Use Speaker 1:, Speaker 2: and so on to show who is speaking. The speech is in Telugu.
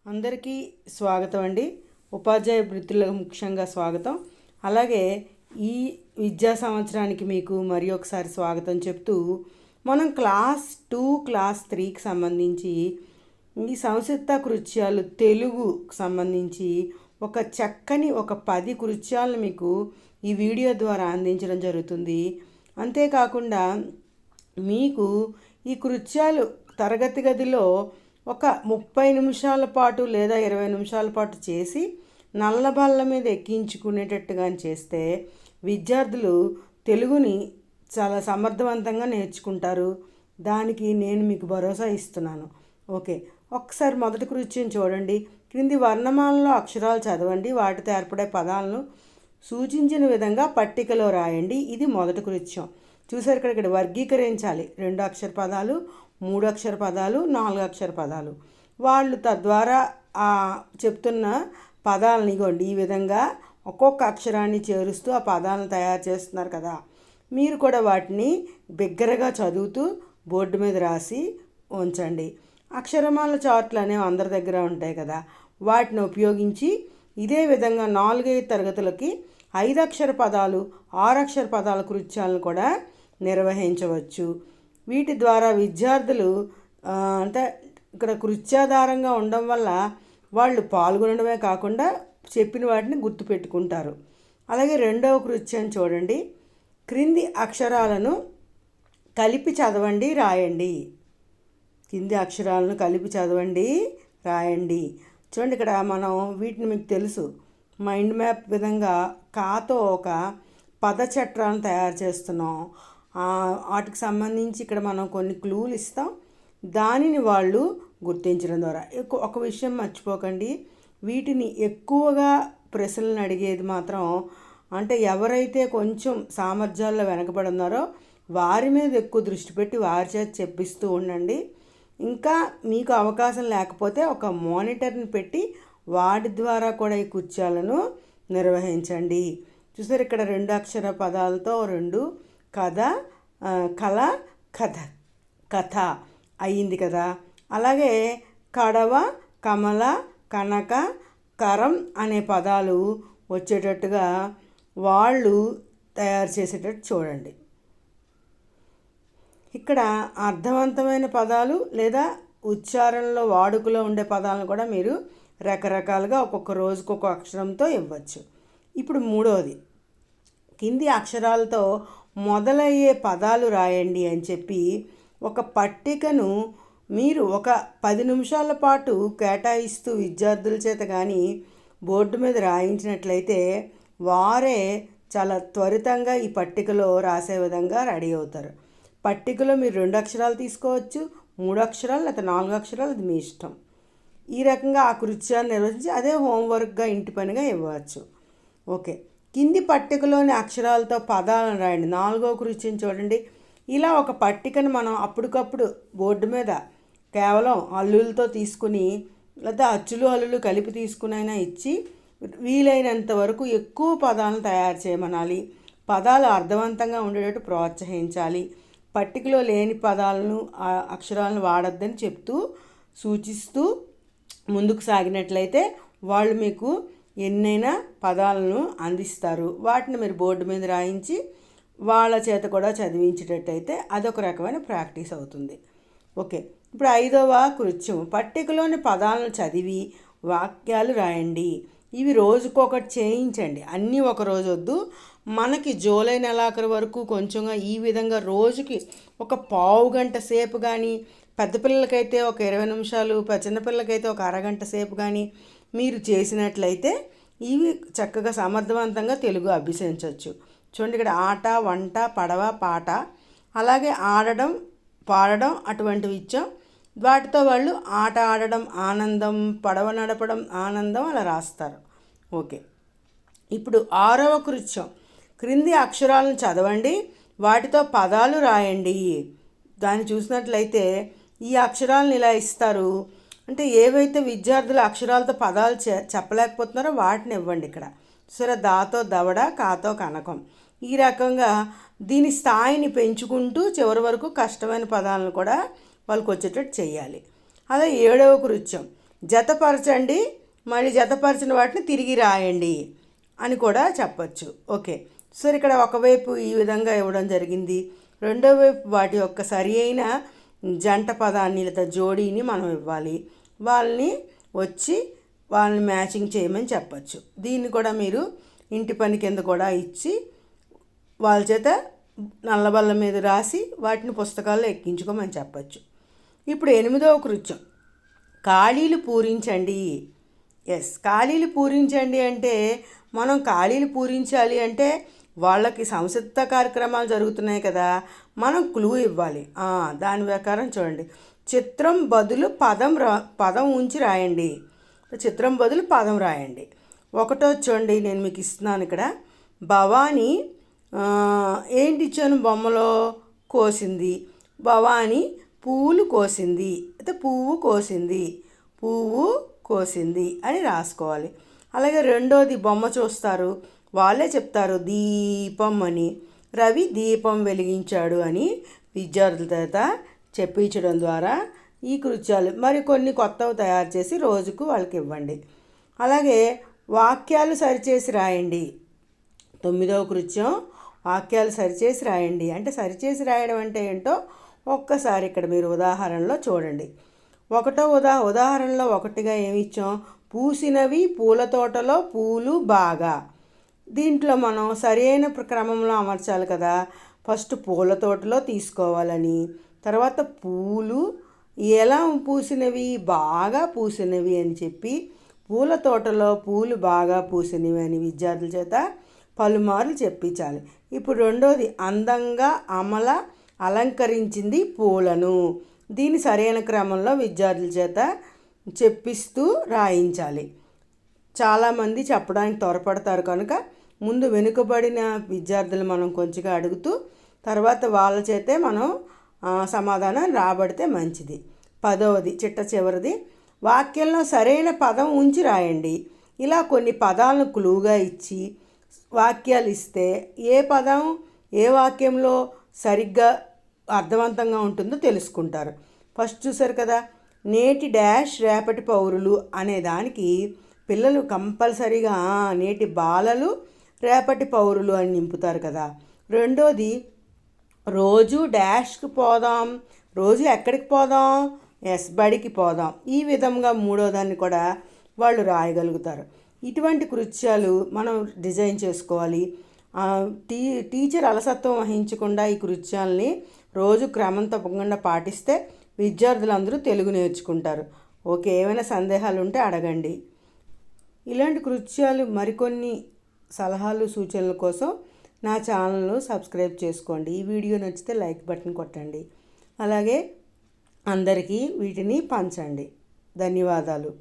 Speaker 1: అందరికీ స్వాగతం అండి. ఉపాధ్యాయ వృత్తులకు ముఖ్యంగా స్వాగతం. అలాగే ఈ విద్యా సంవత్సరానికి మీకు మరి ఒకసారి స్వాగతం చెప్తూ మనం క్లాస్ 2 క్లాస్ 3కి సంబంధించి ఈ సంక్షిప్త కృత్యాలు తెలుగుకు సంబంధించి ఒక చక్కని 10 కృత్యాలను మీకు ఈ వీడియో ద్వారా అందించడం జరుగుతుంది. అంతేకాకుండా మీకు ఈ కృత్యాలు తరగతి గదిలో ఒక 30 నిమిషాల పాటు లేదా 20 నిమిషాల పాటు చేసి నల్ల బల్ల మీద ఎక్కించుకునేటట్టుగా చేస్తే విద్యార్థులు తెలుగుని చాలా సమర్థవంతంగా నేర్చుకుంటారు. దానికి నేను మీకు భరోసా ఇస్తున్నాను. ఓకే, ఒకసారి మొదటి కృత్యం చూడండి. క్రింది వర్ణమాలలో అక్షరాలు చదవండి, వాటితో ఏర్పడే పదాలను సూచించిన విధంగా పట్టికలో రాయండి. ఇది మొదటి కృత్యం. చూసారు, ఇక్కడ వర్గీకరించాలి. 2 అక్షర పదాలు, 3 అక్షర పదాలు, 4 అక్షర పదాలు. వాళ్ళు తద్వారా చెప్తున్న పదాలను ఇగోండి ఈ విధంగా ఒక్కొక్క అక్షరాన్ని చేరుస్తూ ఆ పదాలను తయారు చేస్తున్నారు కదా. మీరు కూడా వాటిని బిగ్గరగా చదువుతూ బోర్డు మీద రాసి ఉంచండి. అక్షరమాల చార్ట్లు అనేవి అందరి దగ్గర ఉంటాయి కదా, వాటిని ఉపయోగించి ఇదే విధంగా 4-5 తరగతులకి 5 అక్షర పదాలు, 6 అక్షర పదాల కృత్యాలను కూడా నిర్వహించవచ్చు. వీటి ద్వారా విద్యార్థులు అంటే ఇక్కడ కృత్యాధారంగా ఉండడం వల్ల వాళ్ళు పాల్గొనడమే కాకుండా చెప్పిన వాటిని గుర్తుపెట్టుకుంటారు. అలాగే రెండవ కృత్యం చూడండి. క్రింది అక్షరాలను కలిపి చదవండి, రాయండి. కింది అక్షరాలను కలిపి చదవండి, రాయండి. చూడండి, ఇక్కడ మనం వీటిని మీకు తెలుసు మైండ్ మ్యాప్ విధంగా కాతో ఒక పద చట్రాలను తయారు చేస్తున్నాం. వాటికి సంబంధించి ఇక్కడ మనం కొన్ని క్లూలు ఇస్తాం. దానిని వాళ్ళు గుర్తించడం ద్వారా ఒక విషయం మర్చిపోకండి, వీటిని ఎక్కువగా ప్రశ్నలను అడిగేది మాత్రం అంటే ఎవరైతే కొంచెం సామర్థ్యాల్లో వెనకబడి ఉన్నారో వారి మీద ఎక్కువ దృష్టి పెట్టి వారి చేత చెప్పిస్తూ ఉండండి. ఇంకా మీకు అవకాశం లేకపోతే ఒక మానిటర్ని పెట్టి వాటి ద్వారా కూడా ఈ కృత్యాలను నిర్వహించండి. చూసారు, ఇక్కడ 2 అక్షర పదాలతో 2 కథ, కళ, కథ అయ్యింది కదా. అలాగే కడవ, కమల, కనక, కరం అనే పదాలు వచ్చేటట్టుగా వాళ్ళు తయారు చేసేటట్టు చూడండి. ఇక్కడ అర్థవంతమైన పదాలు లేదా ఉచ్చారణలో వాడుకలో ఉండే పదాలను కూడా మీరు రకరకాలుగా ఒక్కొక్క రోజుకు ఒక్కొక్క అక్షరంతో ఇవ్వచ్చు. ఇప్పుడు మూడవది, కింది అక్షరాలతో మొదలయ్యే పదాలు రాయండి అని చెప్పి ఒక పట్టికను మీరు ఒక 10 నిమిషాల పాటు కేటాయిస్తూ విద్యార్థుల చేత కానీ బోర్డు మీద రాయించినట్లయితే వారే చాలా త్వరితంగా ఈ పట్టికలో రాసే విధంగా రెడీ అవుతారు. పట్టికలో మీరు 2 అక్షరాలు తీసుకోవచ్చు, 3 అక్షరాలు లేదా 4 అక్షరాలు, అది మీ ఇష్టం. ఈ రకంగా ఆ కృత్యాన్ని నిర్వహించి అదే హోంవర్క్గా ఇంటి పనిగా ఇవ్వచ్చు. ఓకే, కింది పట్టికలోని అక్షరాలతో పదాలను రాయండి. 4వ కృత్యం చూడండి. ఇలా ఒక పట్టికను మనం అప్పటికప్పుడు బోర్డు మీద కేవలం హల్లులతో తీసుకుని లేదా అచ్చులు హల్లులు కలిపి తీసుకునైనా ఇచ్చి వీలైనంత వరకు ఎక్కువ పదాలను తయారు చేయమనాలి. పదాలు అర్థవంతంగా ఉండేటట్టు ప్రోత్సహించాలి. పట్టికలో లేని పదాలను అక్షరాలను వాడొద్దని చెప్తూ సూచిస్తూ ముందుకు సాగినట్లయితే వాళ్ళు మీకు ఎన్నైనా పదాలను అందిస్తారు. వాటిని మీరు బోర్డు మీద రాయించి వాళ్ళ చేత కూడా చదివించేటట్టయితే అదొక రకమైన ప్రాక్టీస్ అవుతుంది. ఓకే, ఇప్పుడు 5వ కృత్యం, పట్టికలోని పదాలను చదివి వాక్యాలు రాయండి. ఇవి రోజుకొకటి చేయించండి, అన్నీ ఒక రోజు వద్దు. మనకి జూలై నెలాఖరు వరకు కొంచెంగా ఈ విధంగా రోజుకి ఒక పావు గంట సేపు కానీ, పెద్ద పిల్లలకైతే ఒక 20 నిమిషాలు, చిన్నపిల్లలకైతే ఒక అరగంట సేపు కానీ మీరు చేసినట్లయితే ఇవి చక్కగా సమర్థవంతంగా తెలుగు అభ్యసించవచ్చు. చూడండి, ఇక్కడ ఆట, వంట, పడవ, పాట, అలాగే ఆడడం, పాడడం అటువంటివి ఇచ్చాం. వాటితో వాళ్ళు ఆట ఆడడం ఆనందం, పడవ నడపడం ఆనందం అలా రాస్తారు. ఓకే, ఇప్పుడు 6వ కృత్యం, క్రింది అక్షరాలను చదవండి, వాటితో పదాలు రాయండి. దాన్ని చూసినట్లయితే ఈ అక్షరాలను ఇలా ఇస్తారు. అంటే ఏవైతే విద్యార్థులు అక్షరాలతో పదాలు చెప్పలేకపోతున్నారో వాటిని ఇవ్వండి. ఇక్కడ సరే, దాతో దవడ, కాతో కనకం, ఈ రకంగా దీని స్థాయిని పెంచుకుంటూ చివరి వరకు కష్టమైన పదాలను కూడా వాళ్ళకి వచ్చేటట్టు చేయాలి. అదే 7వ కృత్యం, జతపరచండి, మళ్ళీ జతపరిచిన వాటిని తిరిగి రాయండి అని కూడా చెప్పచ్చు. ఓకే, సరే, ఇక్కడ ఒకవైపు ఈ విధంగా ఇవ్వడం జరిగింది, రెండో వైపు వాటి యొక్క సరి అయిన జంట పదాన్ని లేదా జోడీని మనం ఇవ్వాలి. వాళ్ళని మ్యాచింగ్ చేయమని చెప్పచ్చు. దీన్ని కూడా మీరు ఇంటి పని కింద కూడా ఇచ్చి వాళ్ళ చేత నల్లబల్ల మీద రాసి వాటిని పుస్తకాల్లో ఎక్కించుకోమని చెప్పచ్చు. ఇప్పుడు 8వ కృత్యం, ఖాళీలు పూరించండి. ఖాళీలు పూరించండి అంటే మనం ఖాళీలు పూరించాలి అంటే వాళ్ళకి సంసిద్ధ కార్యక్రమాలు జరుగుతున్నాయి కదా, మనం క్లూ ఇవ్వాలి. దాని ప్రకారం చూడండి, చిత్రం బదులు పదం ఉంచి రాయండి. చిత్రం బదులు పదం రాయండి. ఒకటో చూడండి, నేను మీకు ఇస్తున్నాను ఇక్కడ. భవానీ ఏంటి ఇచ్చాను, బొమ్మలో కోసింది. భవానీ పువ్వులు కోసింది, అయితే పువ్వు కోసింది అని రాసుకోవాలి. అలాగే రెండోది బొమ్మ చూస్తారు, వాళ్ళే చెప్తారు దీపం అని. రవి దీపం వెలిగించాడు అని విద్యార్థుల చేత చెప్పించడం ద్వారా ఈ కృత్యాలు మరికొన్ని కొత్తవి తయారు చేసి రోజుకు వాళ్ళకి ఇవ్వండి. అలాగే వాక్యాలు సరిచేసి రాయండి. 9వ కృత్యం, వాక్యాలు సరిచేసి రాయండి. అంటే సరిచేసి రాయడం అంటే ఏంటో ఒక్కసారి ఇక్కడ మీరు ఉదాహరణలో చూడండి. ఒకటో ఉదాహరణలో ఒకటిగా ఏమి ఇచ్చాం, పూసినవి పూల తోటలో పూలు బాగా. దీంట్లో మనం సరైన క్రమంలో అమర్చాలి కదా. ఫస్ట్ పూల తోటలో తీసుకోవాలని, తర్వాత పూలు ఎలా పూసినవి, బాగా పూసినవి అని చెప్పి పూల తోటలో పూలు బాగా పూసినవి అని విద్యార్థుల చేత పలుమార్లు చెప్పించాలి. ఇప్పుడు రెండోది, అందంగా అమల అలంకరించింది పూలను. దీన్ని సరైన క్రమంలో విద్యార్థుల చేత చెప్పిస్తూ రాయించాలి. చాలామంది చెప్పడానికి త్వరపడతారు కనుక ముందు వెనుకబడిన విద్యార్థులు మనం కొంచెంగా అడుగుతూ తర్వాత వాళ్ళ చేతే మనం సమాధానం రాబడితే మంచిది. 10వది, చిట్ట చివరిది, వాక్యంలో సరైన పదం ఉంచి రాయండి. ఇలా కొన్ని పదాలను క్లూగా ఇచ్చి వాక్యాలు ఇస్తే ఏ పదం ఏ వాక్యంలో సరిగ్గా అర్థవంతంగా ఉంటుందో తెలుసుకుంటారు. ఫస్ట్ చూసారు కదా, నేటి డాష్ రేపటి పౌరులు అనే దానికి పిల్లలు కంపల్సరీగా నేటి బాలలు రేపటి పౌరులు అని నింపుతారు కదా. రెండోది, రోజు డాష్కి పోదాం, రోజు ఎక్కడికి పోదాం, బడికి పోదాం. ఈ విధంగా మూడో దాన్ని కూడా వాళ్ళు రాయగలుగుతారు. ఇటువంటి కృత్యాలు మనం డిజైన్ చేసుకోవాలి. టీచర్ అలసత్వం వహించకుండా ఈ కృత్యాలని రోజు క్రమం తప్పకుండా పాటిస్తే విద్యార్థులందరూ తెలుగు నేర్చుకుంటారు. ఓకే, ఏమైనా సందేహాలు ఉంటే అడగండి. ఇలాంటి కృత్యాలు మరికొన్ని సలహాలు సూచనల కోసం నా ఛానల్ను సబ్స్క్రైబ్ చేసుకోండి. ఈ వీడియో నచ్చితే లైక్ బటన్ కొట్టండి. అలాగే అందరికీ వీటిని పంచండి. ధన్యవాదాలు.